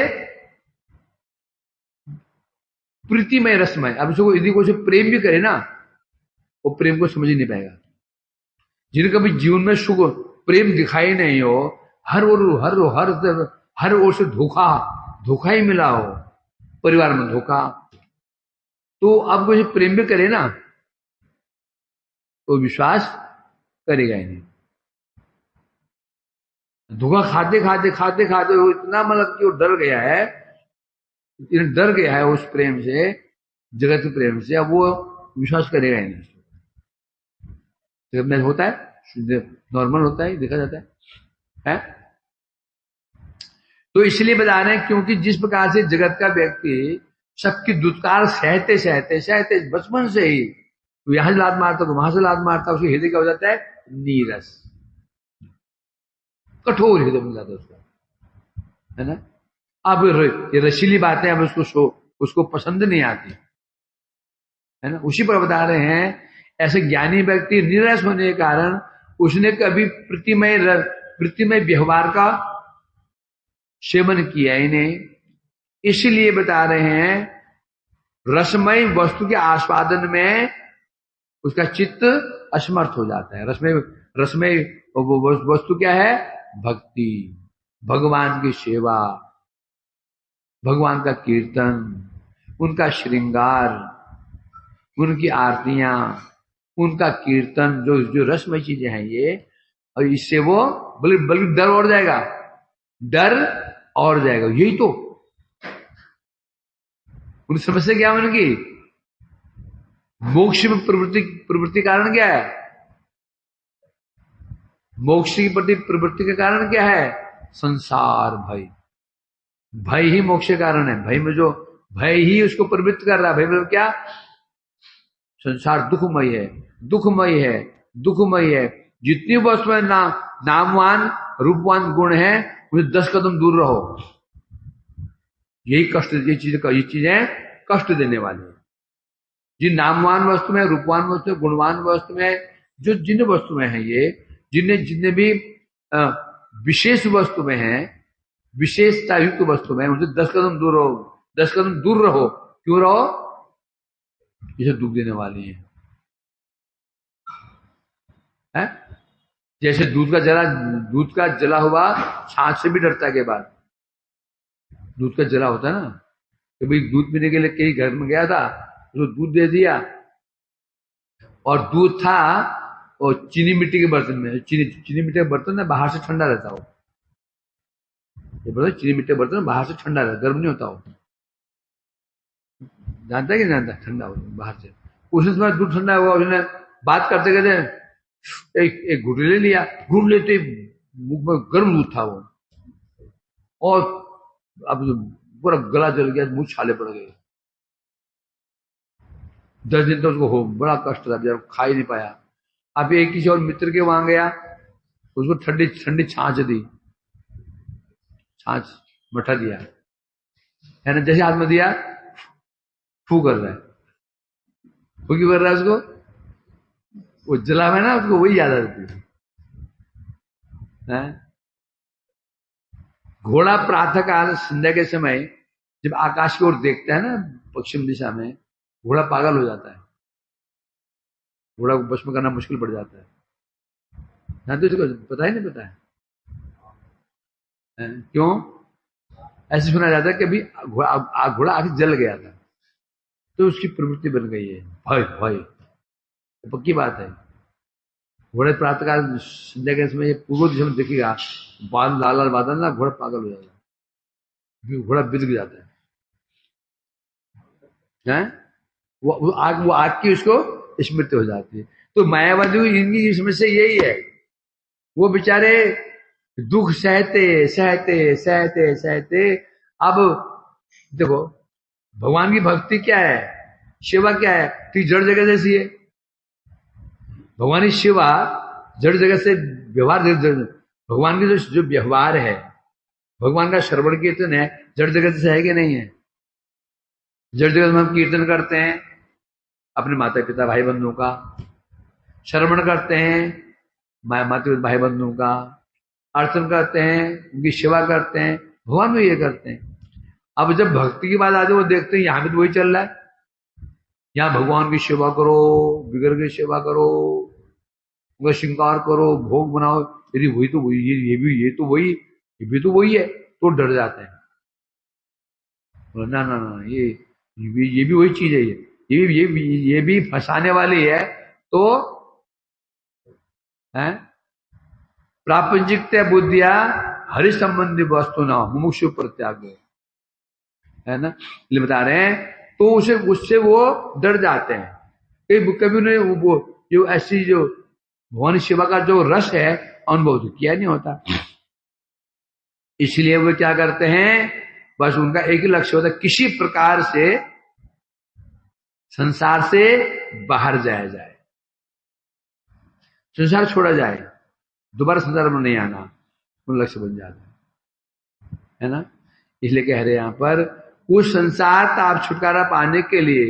[SPEAKER 1] प्रीतिमय रसमय, अब इसको यदि कोई प्रेम भी करे ना, वो प्रेम को समझ ही नहीं पाएगा। जिन्हें कभी जीवन में सुख प्रेम दिखाई नहीं हो, हर ओर से धोखा ही मिला हो, परिवार में धोखा, तो अब कोई प्रेम भी करे ना, तो विश्वास करेगा ही नहीं। धोखा खाते खाते वो इतना मतलब कि वो डर गया है उस प्रेम से, जगत प्रेम से, अब वो विश्वास करेगा ही नहीं। जगत में होता है, नॉर्मल होता है, देखा जाता है? तो इसलिए बता रहे हैं, क्योंकि जिस प्रकार से जगत का व्यक्ति सबकी दुत्कार सहते बचपन से ही, तो यहां से लात मारता, तो वहां से लात मारता, उसके हृदय क्या हो जाता है? नीरस, कठोर हृदय बन जाता है उसका, है ना? अब ये रसीली बातें अब उसको पसंद नहीं आती, है ना? उसी पर बता रहे हैं, ऐसे ज्ञानी व्यक्ति निरस होने के कारण उसने कभी प्रीतिमय व्यवहार का सेवन किया ही नहीं। इसलिए बता रहे हैं, रसमय वस्तु के आस्वादन में उसका चित्त असमर्थ हो जाता है। रसमय वस्तु क्या है? भक्ति, भगवान की सेवा, भगवान का कीर्तन, उनका श्रृंगार, उनकी आरतियां, उनका कीर्तन, जो रसमय चीजें हैं ये, और इससे वो बल्कि डर और जाएगा। यही तो उन समस्या क्या है उनकी? मोक्ष में प्रवृत्ति कारण क्या है? मोक्ष की प्रति प्रवृत्ति के कारण क्या है? संसार भय ही मोक्ष के कारण है। भय में जो भय ही उसको प्रवृत्त कर रहा है। भय मतलब क्या? संसार दुखमय है। जितनी वस्तुएं नामवान रूपवान गुण है, उसे 10 कदम दूर रहो। यही कष्ट, ये चीजें कष्ट देने वाली है। जिन नामवान वस्तु में, रूपवान वस्तु में, गुणवान वस्तु में, जिन वस्तु में है ये, जितने भी विशेष वस्तु में है, विशेषता युक्त वस्तु में उनसे 10 कदम दूर रहो, 10 कदम दूर रहो। क्यों रहो? इसे दुख देने वाली है? जैसे दूध का जला हुआ छाछ से भी डरता है के बाद। दूध का जला होता है ना, कभी दूध पीने के लिए कहीं घर में गया था, उसको दूध दे दिया और दूध था और चीनी मिट्टी के बर्तन में। चीनी मिट्टी का बर्तन है, बाहर से ठंडा रहता हो। ये बोलो चीनी मिट्टी का बर्तन बाहर से ठंडा रहता, गर्म नहीं होता हो। जानता है कि नहीं जानता? ठंडा हो बाहर से। उसी समय दूध ठंडा हुआ, उसने बात करते करते एक घूट ले लिया। घूट लेते मुंह में गर्म दूध था वो, और अब पूरा गला जल गया, मुंह छाले पड़ गए। 10 दिन तो उसको हो बड़ा कष्ट था, जब खा ही नहीं पाया। अब एक किसी और मित्र के वहां गया, उसको ठंडी ठंडी छाछ दी, छाछ मठा दिया है ना। जैसे हाथ में दिया, फू कर रहा है। फू क्यों कर रहा है उसको? वो जला हुआ है ना, उसको वही याद आती है। घोड़ा प्रातः काल संध्या के समय जब आकाश की ओर देखता है ना, पश्चिम दिशा में, घोड़ा पागल हो जाता है। घोड़ा को बस में करना मुश्किल पड़ जाता है। जानते हो इसको? पता ही नहीं पता है? क्यों? ऐसे सुना जाता है कि अभी घोड़ा आगे जल गया था, तो उसकी प्रवृत्ति बन गई है भय भय। तो पक्की बात है। घोड़े प्रातःकाल संध्या के समय पूर्व दिशा में देखेगा, बादल लाल लाल बादल ना, घोड़ा पागल हो जाएगा, घोड़ा बिलक जाता है। वो आग की उसको स्मृति हो जाती है। तो मायावादी इनकी समस्या यही है, वो बेचारे दुख सहते सहते सहते सहते। अब देखो, भगवान की भक्ति क्या है, सेवा क्या है? तो जड़ जगह जैसी है। भगवान की सेवा जड़ जगह से व्यवहार, भगवान की जो व्यवहार है, भगवान का श्रवण कीर्तन है, जड़ जगत से है कि नहीं है? जड़ जगत में हम कीर्तन करते हैं अपने माता पिता भाई बंधुओं का, श्रवण करते हैं माता पिता भाई बंधुओं का, अर्चन करते हैं, उनकी सेवा करते हैं, भगवान भी ये करते हैं। अब जब भक्ति की बात आती है, वो देखते हैं यहां भी तो वही चल रहा है। यहां भगवान की सेवा करो, बिगड़ की सेवा करो, उनका श्रृंगार करो, भोग बनाओ। यदि वही तो वही, ये भी तो वही है, तो डर जाते हैं। ना ना ना, ये भी वही चीज है, ये भी फंसाने वाली है। तो है प्रापंचिक बुद्धिया हरि संबंधी वस्तु ना मुमुक्षु प्रत्याग, है ना, ये बता रहे हैं। तो उससे वो डर जाते हैं। कभी उन्हें वो जो ऐसी जो भगवान सेवा का जो रस है अनुभव तो किया नहीं होता। इसलिए वो क्या करते हैं, बस उनका एक ही लक्ष्य होता है, किसी प्रकार से संसार से बाहर जाया जाए, संसार छोड़ा जाए, दोबारा संसार में नहीं आना, उन लक्ष्य बन जाता है ना। इसलिए कह रहे यहां पर, उस संसार ताप छुटकारा पाने के लिए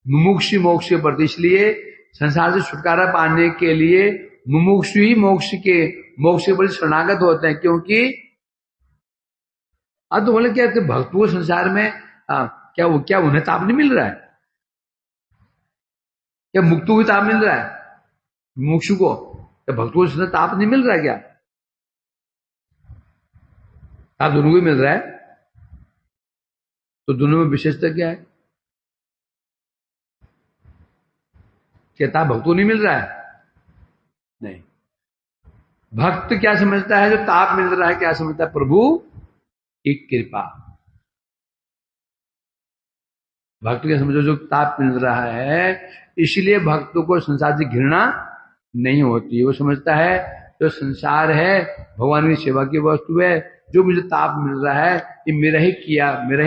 [SPEAKER 1] मुमुक्षु मोक्ष के प्रति, इसलिए संसार से छुटकारा पाने के लिए मुमुक्षु ही मोक्ष के प्रति शरणागत होते हैं। क्योंकि अब तो बोले क्या भक्तों संसार में क्या उन्हें ताप नहीं मिल रहा है? क्या मुक्तों को ताप मिल रहा है? मोक्ष को क्या भक्तों को ताप नहीं मिल रहा है? क्या ताप दोनों को मिल रहा है? तो दोनों में विशेषता क्या है? क्या ताप भक्तों नहीं मिल रहा है? नहीं। भक्त क्या समझता है? जो ताप मिल रहा है क्या समझता है? प्रभु की कृपा। भक्त क्या समझो? जो ताप मिल रहा है, इसलिए भक्तों को संसार से घृणा नहीं होती। वो समझता है जो संसार है भगवान की सेवा की वस्तु है, जो मुझे ताप मिल रहा है ये मेरा ही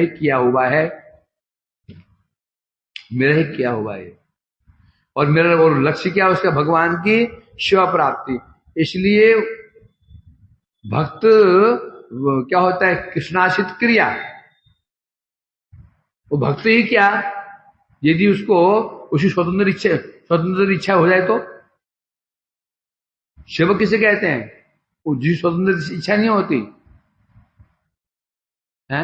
[SPEAKER 1] किया हुआ है, मेरा ही किया हुआ है। और मेरा और लक्ष्य क्या है उसका? भगवान की सेवा प्राप्ति। इसलिए भक्त क्या होता है? कृष्णाश्रित क्रिया। वो भक्त ही क्या, यदि उसको उसकी स्वतंत्र इच्छा हो जाए तो सेवक किसे कहते हैं? वो जिस स्वतंत्र इच्छा नहीं होती, है?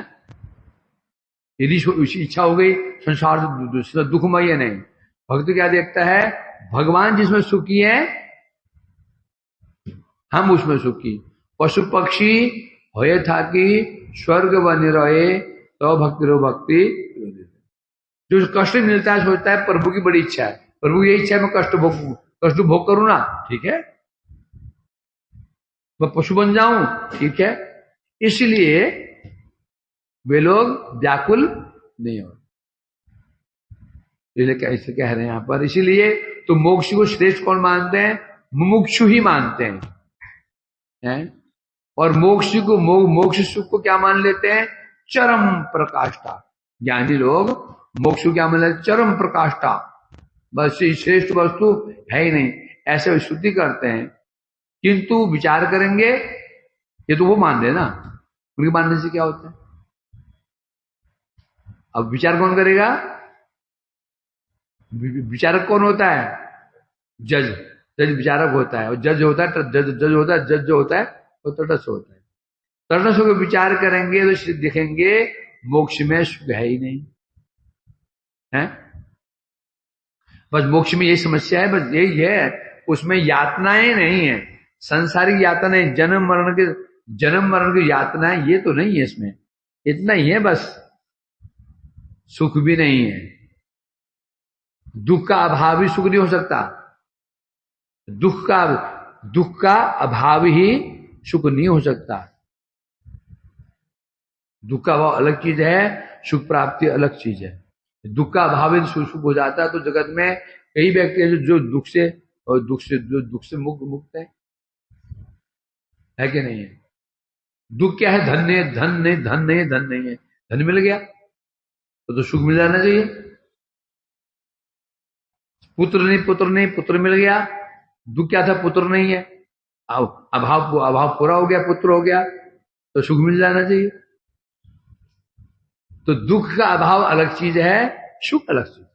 [SPEAKER 1] यदि उसकी इच्छा हो गई संसार से दुखमय है, नहीं। भक्त क्या देखता है? भगवान जिसमें सुखी है हम उसमें सुखी। पशु पक्षी होए था कि स्वर्ग बने रहे तो भक्ति रो भक्ति। जो कष्ट मिलता है सोचता है प्रभु की बड़ी इच्छा है, प्रभु की इच्छा है मैं कष्ट भोग करूं ना, ठीक है, मैं पशु बन जाऊं, ठीक है। इसलिए वे लोग व्याकुल नहीं हो, इसलिए कैसे कह रहे हैं यहां पर। इसीलिए तो मोक्ष को श्रेष्ठ कौन मानते हैं? मुमुक्षु ही मानते हैं? और मोक्ष को मोक्ष सुख को क्या मान लेते हैं? चरम प्रकाष्ठा। ज्ञानी लोग मोक्ष को क्या मान लेते हैं? चरम प्रकाष्ठा, बस श्रेष्ठ वस्तु है ही नहीं, ऐसे स्तुति करते हैं। किंतु विचार करेंगे, ये तो वो मान रहे ना, उनके मानने से क्या होता है? अब विचार कौन करेगा? विचारक कौन होता है? जज। जज विचारक होता है, और जज होता है जज जो होता है वो तटस्थ होता है। तटस्थ होकर विचार करेंगे तो देखेंगे मोक्ष में सुख है ही नहीं है। बस मोक्ष में यही समस्या है, बस यही है, उसमें यातनाएं नहीं है, संसारिक यातनाएं, जन्म मरण की यातनाएं, ये तो नहीं है इसमें, इतना ही है बस। सुख भी नहीं है, दुख का अभाव ही सुख नहीं हो सकता, दुख का अभाव ही सुख नहीं हो सकता। दुख का अभाव अलग चीज है, सुख प्राप्ति अलग चीज है। दुख का अभाव ही सुख हो जाता है तो जगत में कई व्यक्ति हैं जो दुख से मुक्त है कि नहीं है? दुख क्या है? धन नहीं है। धन मिल गया तो सुख मिल जाना चाहिए। पुत्र मिल गया, दुख क्या था? पुत्र नहीं है, अभाव पूरा हो गया, पुत्र हो गया तो सुख मिल जाना चाहिए। तो दुख का अभाव अलग चीज है, सुख अलग चीज है।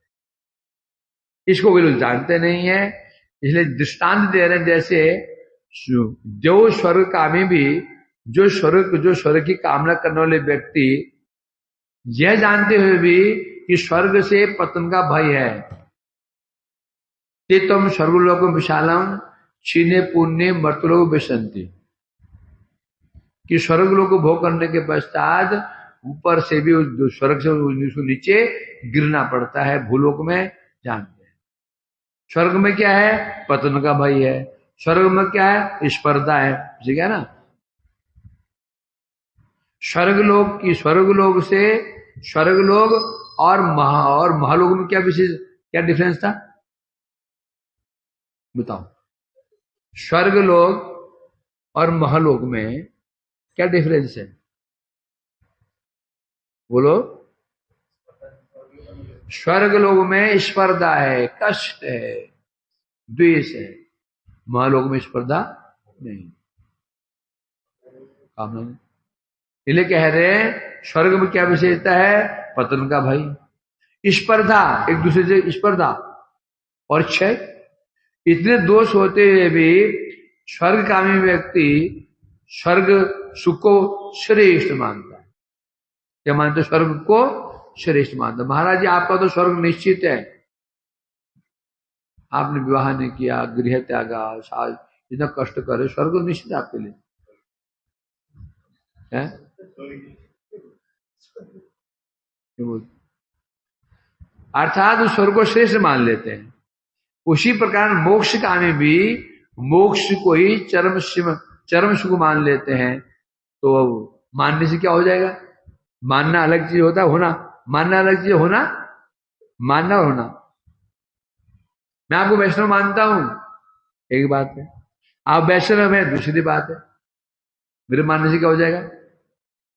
[SPEAKER 1] इसको वे लोग जानते नहीं है, इसलिए दृष्टांत दे रहे हैं। जैसे जो स्वर्ग कामी भी, जो स्वर्ग की कामना करने वाले व्यक्ति यह जानते हुए भी कि स्वर्ग से पतन का भय है, ते तम स्वर्गलोक विशालम क्षीणे पुण्य मर्तलोक विशंति, कि स्वर्गलोक को भोग करने के पश्चात ऊपर से भी स्वर्ग से नीचे गिरना पड़ता है, भूलोक में जानते हैं। स्वर्ग में क्या है? पतन का भय है। स्वर्ग में क्या है? स्पर्धा है, ठीक है ना। स्वर्गलोक और महालोक में क्या विशेष, क्या डिफरेंस था बताओ? स्वर्गलोक और महालोक में क्या डिफरेंस है बोलो? स्वर्गलोक में स्पर्धा है, कष्ट है, द्वेष है, महालोक में स्पर्धा नहीं, कामना नहीं। इसलिए कह रहे हैं स्वर्ग में क्या विशेषता है? पतन का भय, स्पर्धा, एक दूसरे से स्पर्धा और क्षय। इतने दोष होते हुए भी स्वर्गकामी व्यक्ति स्वर्ग सुख को श्रेष्ठ मानता है। क्या मानते? स्वर्ग को श्रेष्ठ मानता। महाराज जी आपका तो स्वर्ग निश्चित है, आपने विवाह नहीं किया, गृह त्यागा, साल इतना कष्ट करे, स्वर्ग निश्चित आपके लिए है। अर्थात स्वर्ग को श्रेष्ठ मान लेते हैं। उसी प्रकार मोक्ष कामी भी मोक्ष को ही चरम सुख मान लेते हैं। तो मानने से क्या हो जाएगा? मानना अलग चीज होता है, होना मानना अलग चीज, होना मानना और होना। मैं आपको वैष्णव मानता हूं, एक बात है, आप वैष्णव है, दूसरी बात है। मेरे मानने से क्या हो जाएगा?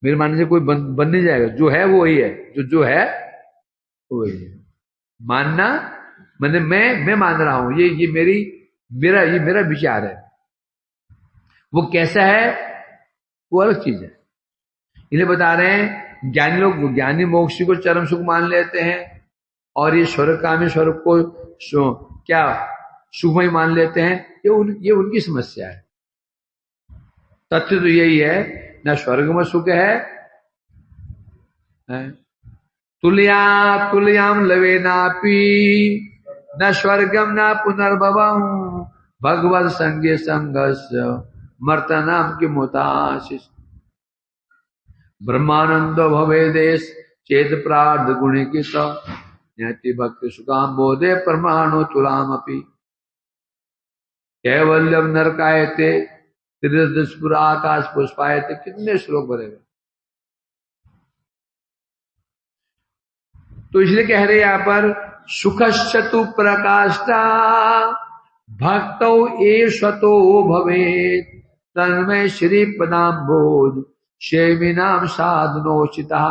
[SPEAKER 1] मेरे मानने से कोई बन नहीं जाएगा, जो है वो वही है, जो है वो वही है। मानना मैंने मैं मान रहा हूं, ये मेरा विचार है, वो कैसा है वो अलग चीज है। इन्हें बता रहे हैं ज्ञानी मोक्ष को चरम सुख मान लेते हैं, और ये स्वर्गकामी स्वर्ग को क्या सुखमय मान लेते हैं। ये उनकी समस्या है। तथ्य तो यही है, न स्वर्ग में सुख है है। तुल्या तुल्याम लवेनापि न स्वर्गम न पुनर्भवम भगवत संगे संगस्य मर्तनाम की मुताशिष ब्रह्मानंद भवे देश चेत प्रार्थ गुणिकित न्यति भक्ति सुखाम बोधे प्रमाणो तुलाम अपि कैवल्यम नरकायते त्रिदस्पुर आकाश पुष्पायते। कितने श्लोक भरे हुए। तो इसलिए कह रहे यहाँ पर सुखश्चतु प्रकाष्ठा भक्तौ एषतो भवेत् तन्मय श्री पदाम्बोध शेविनाम साधनोचिता।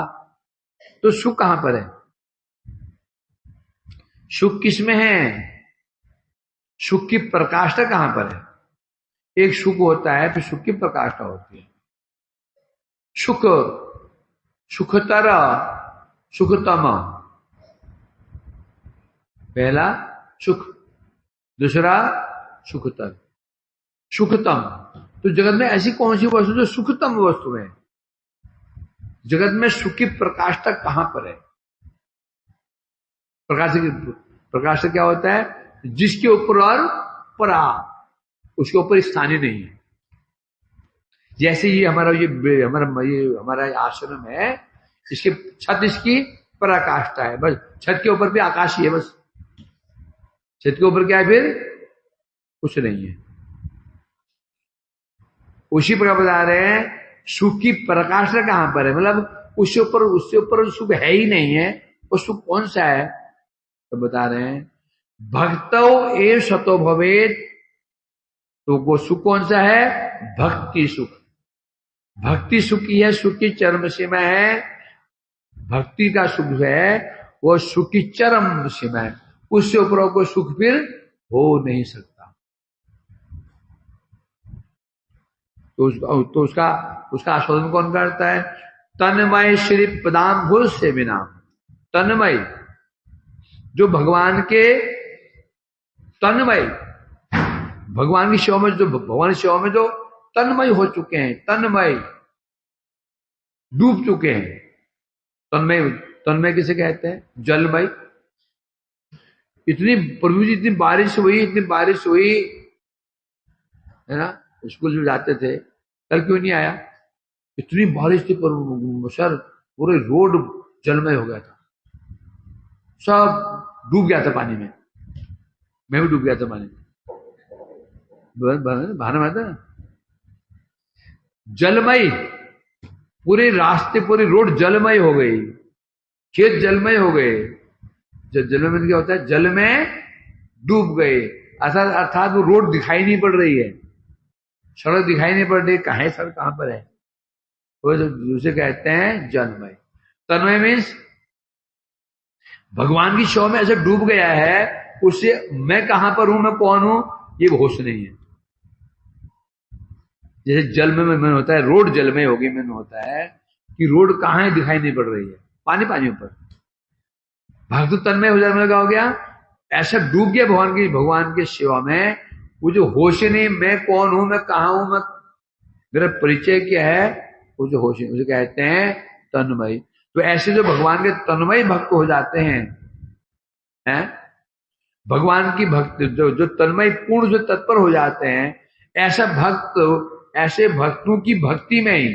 [SPEAKER 1] तो सुख कहां पर है? सुख किसमें है? सुख की प्रकाष्ठा कहां पर है? एक सुख होता है फिर सुख की प्रकाष्ठा होती है। सुख सुखतर सुखतम, पहला सुख, दूसरा सुखतर सुखतम। तो जगत में ऐसी कौन सी वस्तु जो सुखतम वस्तु है? जगत में सुख की प्रकाष्ठा कहां पर है? प्रकाश क्या होता है? जिसके ऊपर और परा, उसके ऊपर स्थानीय नहीं है। जैसे ये हमारा आश्रम है, इसके छत इसकी पराकाष्ठा है, बस छत के ऊपर भी आकाश ही है, बस छत के ऊपर क्या है? फिर कुछ नहीं है। उसी प्रकार बता रहे हैं सुख की प्रकाष्ठा कहां पर है, मतलब उससे ऊपर सुख है ही नहीं है। वो सुख कौन सा है? तो बता रहे हैं भक्तौ एव सतो भवेत्। तो वो सुख कौन सा है? भक्ति सुख। भक्ति सुख की है, सुख की चरम सीमा है। भक्ति का सुख है वो सुख की चरम सीमा है, उससे ऊपर कोई सुख फिर हो नहीं सकता। तो उसका आस्वादन कौन करता है? तन्मय श्री पदाम्भुज से बिना। तन्मय जो भगवान के तन्मय, भगवान की सेवा में जो तन्मय हो चुके हैं, तन्मय डूब चुके हैं। तन्मय किसे कहते हैं? जलमय। इतनी प्रभु जी इतनी बारिश हुई है ना। स्कूल में जाते थे, कल क्यों नहीं आया? इतनी बारिश थी पर सर पूरे रोड जलमय हो गया था, सब डूब गया था पानी में। मैं भी डूब गया था पानी में, बहाना मारता ना। जलमय, पूरे रास्ते पूरी रोड जलमय हो गई, खेत जलमय हो गए। जलमय में क्या होता है? जल में डूब गए, अर्थात वो रोड दिखाई नहीं पड़ रही है, सड़क दिखाई नहीं पड़ रही। कहाँ है सड़क, कहां पर है? वो दूसरे कहते हैं जलमय। तन्मय मीन्स भगवान की शो में ऐसे डूब गया है, उससे मैं कहां पर हूं, मैं कौन हूं, ये होश नहीं है। जैसे जल में मन होता है, रोड जल में होगी, मन होता है कि रोड कहां है दिखाई नहीं पड़ रही है, पानी ऊपर। भक्त तन्मय हो जाने का हो गया, ऐसा डूब गया भगवान की सेवा में, वो जो होश नहीं, मैं कौन हूं, मैं कहा हूं, मैं मेरा परिचय क्या है, वो जो होश, उसे कहते हैं तन्मय। तो ऐसे जो भगवान के तन्मय भक्त हो जाते हैं, भगवान की भक्त जो तन्मय पूर्ण जो तत्पर हो जाते हैं, ऐसे भक्तों की भक्ति में ही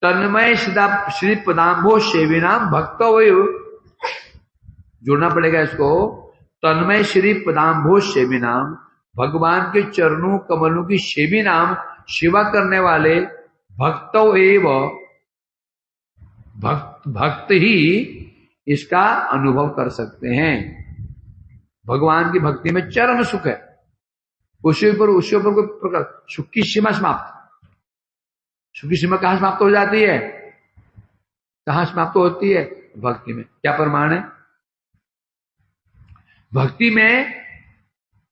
[SPEAKER 1] तन्मय श्री पदाम्भो सेविनाम भक्तो जोड़ना पड़ेगा इसको। तन्मय श्री पदाम्भो सेविनाम, भगवान के चरणों कमलों की सेवी नाम, सेवा करने वाले भक्तो एव, भक्त ही इसका अनुभव कर सकते हैं। भगवान की भक्ति में चरम सुख है, उसके ऊपर कोई प्रकार सुख की सीमा समाप्त। सुख की सीमा कहां समाप्त हो जाती है? कहां समाप्त होती है? भक्ति में। क्या प्रमाण है? भक्ति में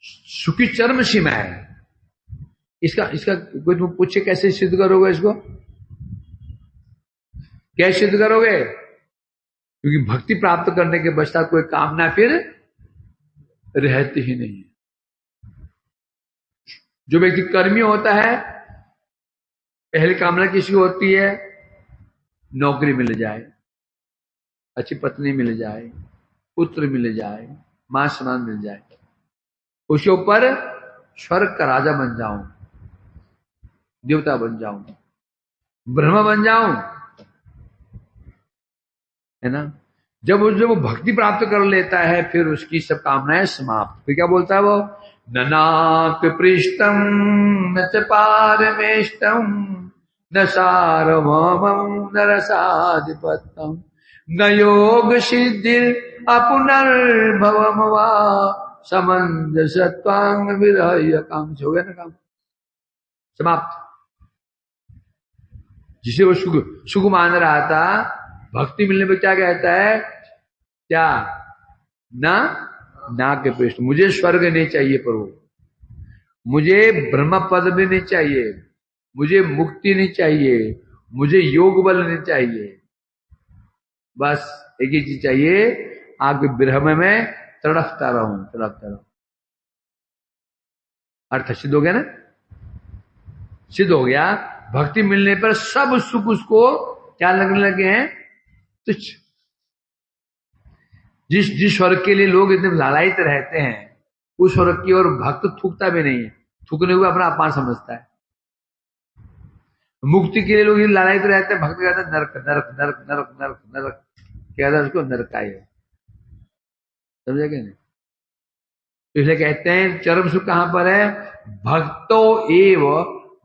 [SPEAKER 1] सुख की चरम सीमा है। इसका कोई तुम पूछे कैसे सिद्ध करोगे इसको? कैसे सिद्ध करोगे? क्योंकि भक्ति प्राप्त करने के पश्चात कोई कामना फिर रहती ही नहीं है। जो व्यक्ति कर्मी होता है, पहली कामना किसी होती है? नौकरी मिल जाए, अच्छी पत्नी मिल जाए, पुत्र मिल जाए, मां समान मिल जाए, उसके ऊपर स्वर्ग का राजा बन जाऊं, देवता बन जाऊं, ब्रह्मा बन जाऊं, है ना। जब वो भक्ति प्राप्त कर लेता है फिर उसकी सब कामनाएं समाप्त। फिर क्या बोलता है वो, ननाक पृष्ठम न च पारमेष्टम न सार्वभौमं न रसाधिपत्यम न योग सिद्धि अपुनर्भवम वा समंजसत्वांग विरह्य काम। हो गया ना काम, समाप्त। जिसे वो सुख मान रहा था, भक्ति मिलने पर क्या कहता है, क्या ना के पृष्ठ, मुझे स्वर्ग नहीं चाहिए प्रभु, मुझे ब्रह्म पद भी नहीं चाहिए, मुझे मुक्ति नहीं चाहिए, मुझे योग बल नहीं चाहिए, बस एक ही चीज चाहिए, आपके विरह में तड़पता रहूं, तड़पता रहूं। अर्थ सिद्ध हो गया ना, सिद्ध हो गया। भक्ति मिलने पर सब सुख उसको क्या लगने लगे हैं, तुच्छ। जिस स्वर्ग के लिए लोग इतने लालायित रहते हैं, उस स्वर्ग की ओर भक्त थूकता भी नहीं है, थूकने हुए अपना अपमान समझता है। मुक्ति के लिए लोग लालायित रहते हैं, भक्त कहते हैं नरक नरक नरक नरक नरक नरक, कहता है उसको नरकाय है, समझे क्या नहीं। इसलिए कहते हैं चरम सुख कहां पर है, भक्तो एव,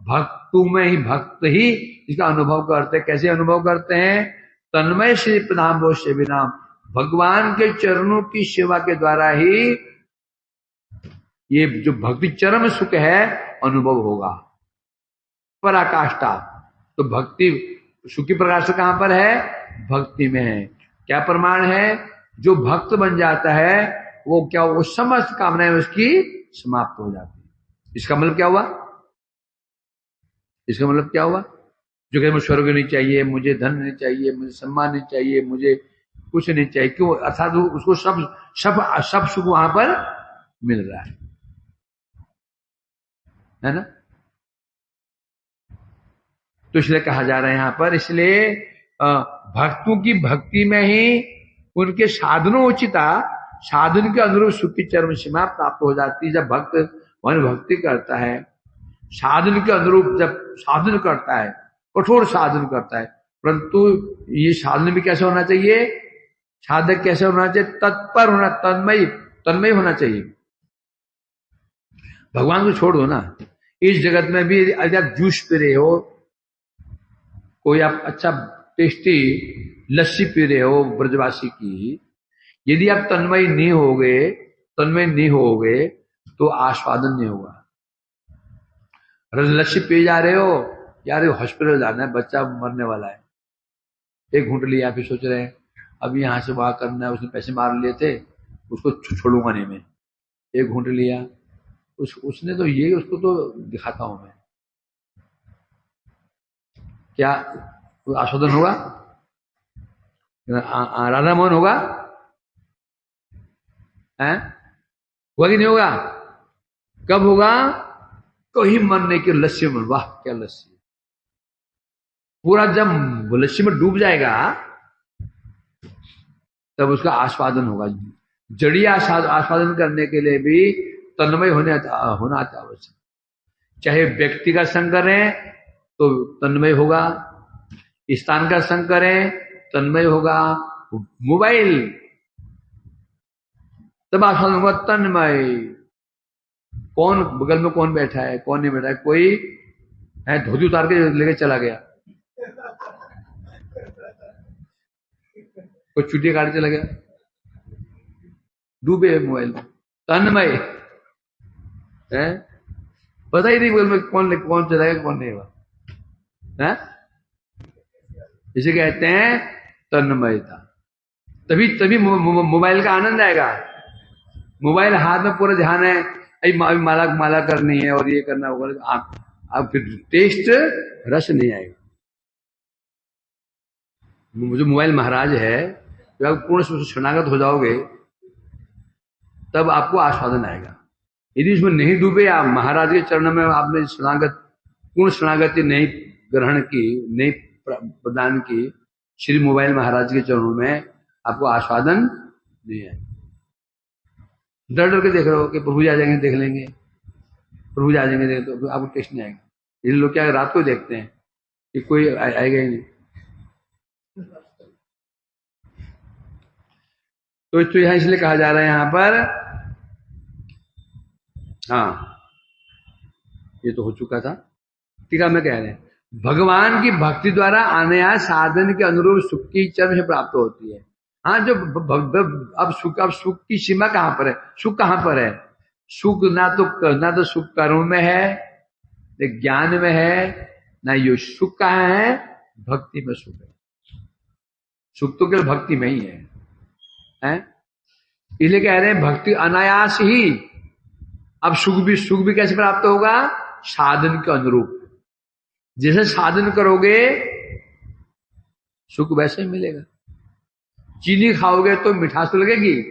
[SPEAKER 1] भक्तु में ही, भक्त ही इसका अनुभव करते हैं। कैसे अनुभव करते हैं, तन्मय श्री प्रधान वो से बिना, भगवान के चरणों की सेवा के द्वारा ही ये जो भक्ति चरम सुख है अनुभव होगा, पराकाष्ठा। तो भक्ति सुख की प्रकाश कहां पर है, भक्ति में है। क्या प्रमाण है, जो भक्त बन जाता है वो क्या, वो समस्त कामनाएं उसकी समाप्त हो जाती है। इसका मतलब क्या हुआ, इसका मतलब क्या हुआ, जो कहते मुझे स्वर्ग नहीं चाहिए, मुझे धन नहीं चाहिए, मुझे सम्मान नहीं चाहिए, मुझे कुछ नहीं चाहिए, क्यों, अर्थात उसको सब सब सब सुख वहां पर मिल रहा है ना। तो इसलिए कहा जा रहा है यहां पर, इसलिए भक्तों की भक्ति में ही उनके साधनोचिता, साधन के अनुरूप सुख की चरम सीमा प्राप्त हो जाती है। जब भक्त मन भक्ति करता है, साधन के अनुरूप जब साधन करता है, कठोर साधन करता है, परंतु ये साधन भी कैसे होना चाहिए, साधक कैसे होना चाहिए, तत्पर होना, तन्मय होना चाहिए। भगवान को छोड़ दो ना, इस जगत में भी यदि आप जूस पी रहे हो, कोई आप अच्छा टेस्टी लस्सी पी रहे हो ब्रजवासी की, यदि आप तन्मय नहीं होगे तो आस्वादन नहीं होगा। लस्सी पी जा रहे हो, यार हॉस्पिटल जाना है, बच्चा मरने वाला है, एक घूंट लिया, फिर सोच रहे हैं अब यहां से वहां करना है, उसने पैसे मार लिए थे, उसको छोड़ूंगा नहीं मैं, एक घूंट लिया, उसने तो ये, उसको तो दिखाता हूं मैं, क्या आस्वादन होगा, राधा मोहन होगा, हैं, होगा कि नहीं होगा, कब होगा, कहीं मरने की लस्सी में, वाह क्या लस्सी, पूरा जब लस्सी में डूब जाएगा तब उसका आस्वादन होगा। जड़ी आस्वादन करने के लिए भी तन्मय होना आवश्यक। चाहे व्यक्ति का संग करें तो तन्मय होगा, स्थान का संग करें तन्मय होगा, मोबाइल तब आस्वादन होगा तन्मय। कौन बगल में कौन बैठा है, कौन नहीं बैठा है, कोई है धोती उतार के लेके चला गया, कोई चुटिया काट चला गया, डूबे मोबाइल में, तन्मय है, पता ही नहीं मोबाइल में कौन चलाएगा कौन नहीं होगा, इसे कहते हैं तन्मयता। तभी मोबाइल का आनंद आएगा। मोबाइल हाथ में पूरा ध्यान है, अभी माला करनी है और ये करना होगा, आप फिर टेस्ट रस नहीं आएगा। जो मोबाइल महाराज है, जब आप पूर्ण शरणागत हो जाओगे तब आपको आस्वादन आएगा। यदि इसमें नहीं डूबे, आप महाराज के चरणों में आपने पूर्ण शरणागति नहीं ग्रहण की, नहीं प्रदान की, श्री मोबाइल महाराज के चरणों में, आपको आस्वादन नहीं है। डर डर के देख रहे हो कि प्रभु जी आ जाएंगे देख लेंगे, प्रभु जी आ जाएंगे देख, तो आपको टेस्ट नहीं आएगा। ये लोग क्या रात को देखते हैं कि कोई आएगा ही नहीं। तो यहाँ इसलिए कहा जा रहा है यहाँ पर, हाँ ये तो हो चुका था। टीका में कह रहे हैं भगवान की भक्ति द्वारा अनायास साधन के अनुरूप सुख की चरम से प्राप्त होती है। हाँ जो अब सुख की सीमा कहां पर है, सुख कहां पर है? सुख ना तो सुख कर्म में है, न ज्ञान में है, ना ये सुख कहाँ है? भक्ति में सुख है। सुख तो केवल भक्ति में ही है? इसलिए कह रहे हैं भक्ति अनायास ही। अब सुख भी कैसे प्राप्त होगा? साधन के अनुरूप। जैसे साधन करोगे सुख वैसे ही मिलेगा। चीनी खाओगे तो मिठास तो लगेगी,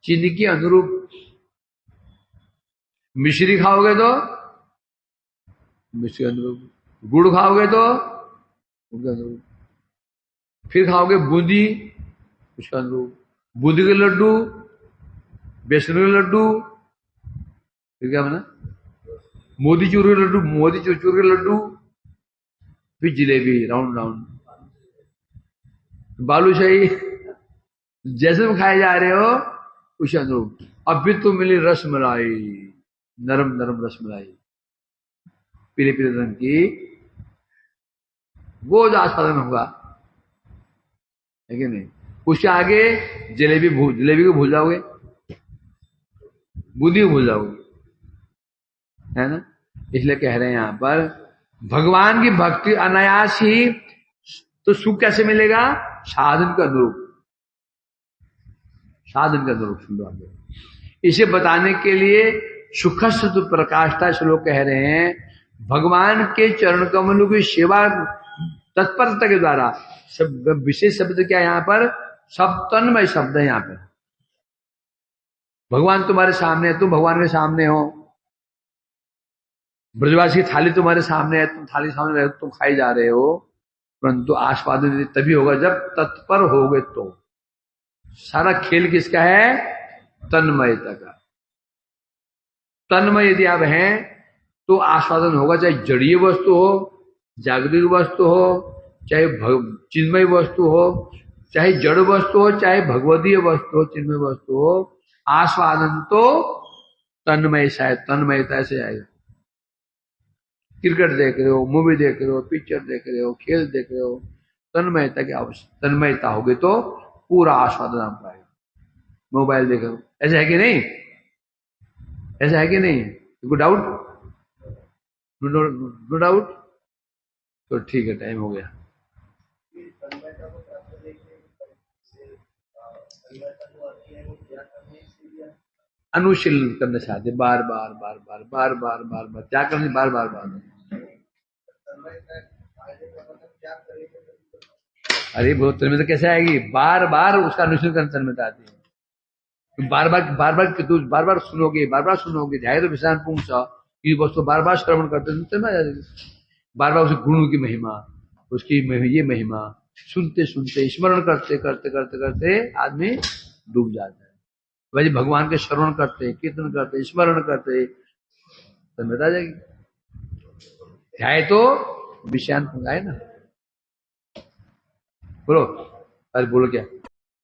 [SPEAKER 1] चीनी के अनुरूप। मिश्री खाओगे तो मिश्री अनुरूप, गुड़ खाओगे तो गुड़ के अनुरूप, फिर खाओगे बूंदी उसके अनुरूप, बूंदी के लड्डू, बेसन के लड्डू, फिर क्या बना? मोतीचूर के लड्डू, मोतीचूर के लड्डू, फिर जिलेबी राउंड राउंड, बालूशाही, जैसे तुम खाए जा रहे हो उसे अनुरूप। अब भी तो मिली रस मलाई, नरम नरम रस मलाई, पीले पीले रंग की, वो जो आस्वादन होगा, है कि नहीं? उसके आगे जलेबी को भूल जाओगे, बूंदी को भूल जाओगे, है ना? इसलिए कह रहे हैं यहां पर भगवान की भक्ति अनायास ही। तो सुख कैसे मिलेगा? साधन के अनुरूप, साधन के अनुरूप सुख। इसे बताने के लिए सुखस्थ प्रकाशता श्लोक कह रहे हैं भगवान के चरण कमलों की सेवा तत्परता के द्वारा। सब विशेष शब्द क्या है यहाँ पर? सब तन्मय शब्द है यहाँ पर। भगवान तुम्हारे सामने है, तुम भगवान के सामने हो। ब्रजवासी की थाली तुम्हारे सामने है, तुम थाली सामने रहे, तुम खाई जा रहे हो, परंतु आस्वादन तभी होगा जब तत्पर होगे। तो सारा खेल किसका है? तन्मयता का। तन्मय यदि आप हैं तो आस्वादन होगा, चाहे जड़ीय वस्तु हो, जागतिक वस्तु हो, चाहे चिन्मय वस्तु हो, चाहे जड़ वस्तु हो, चाहे भगवदीय वस्तु हो, चिन्मय वस्तु हो, आस्वादन तो तन्मयता से आएगा। क्रिकेट देख रहे हो, मूवी देख रहे हो, पिक्चर देख रहे हो, खेल देख रहे हो, तन्मयता की आवश्यकता, तन्मयता होगी तो पूरा आस्वादन आपको आएगा। मोबाइल देख रहे हो, ऐसा है कि नहीं? ऐसा है कि नहीं? कोई डाउट? No doubt? तो ठीक है, टाइम हो गया। अनुशीलन करना चाहते, बार बार बार बार बार बार बार बार क्या करने, बार बार बार। अरे बहुत तन्मयता कैसे आएगी? बार बार उसका अनुशीलन करने तन्मयता आती है। बार बार सुनोगे, ध्यान तो विश्राम पूछ ये वस्तु बार बार श्रवण करते बार बार उसके गुणों की महिमा, उसकी ये महिमा सुनते सुनते, स्मरण करते करते करते करते आदमी डूब जाता है। वही भगवान के श्रवण करते, कीर्तन करते, स्मरण करते, तन्मयता आ जाएगी। ध्याय तो विषयान है ना। बोलो, अरे बोलो क्या?